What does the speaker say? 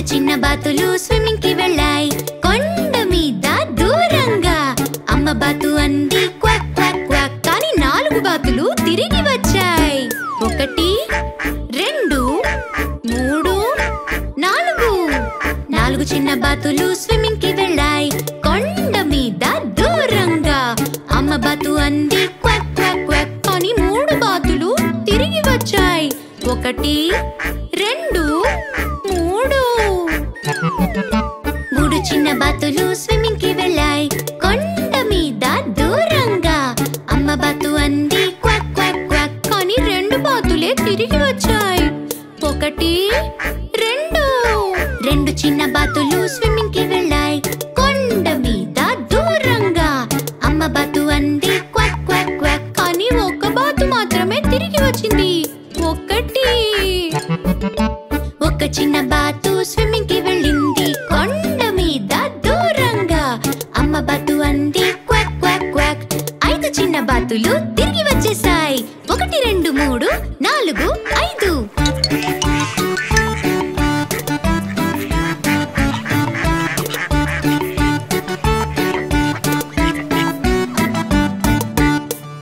చిన్న బాతులు స్విమ్మింగ్ కి వెళ్ళాయి కొండ మీద దూరంగా. అమ్మ బాతు అంది క్వాక్ క్వాక్ క్వాక్, కానీ 4 బాతులు తిరిగి వచ్చాయి. 1 2 3 4 చిన్న బాతులు స్విమ్మింగ్ కి వెళ్ళాయి కొండ మీద దూరంగా. అమ్మ బాతు అంది క్వాక్ క్వాక్ క్వాక్, కానీ 3 బాతులు తిరిగి వచ్చాయి. 1 2 3 చిన్న బాతులు స్విమ్మింగ్ కి వెళ్ళాయి కొండ మీద దూరంగా. అమ్మ బాతు అంది క్వాక్ క్వాక్ క్వాక్, కానీ 2 బాతులే తిరిగి వచ్చాయి. 1 2 చిన్న బాతులు స్విమ్మింగ్ కి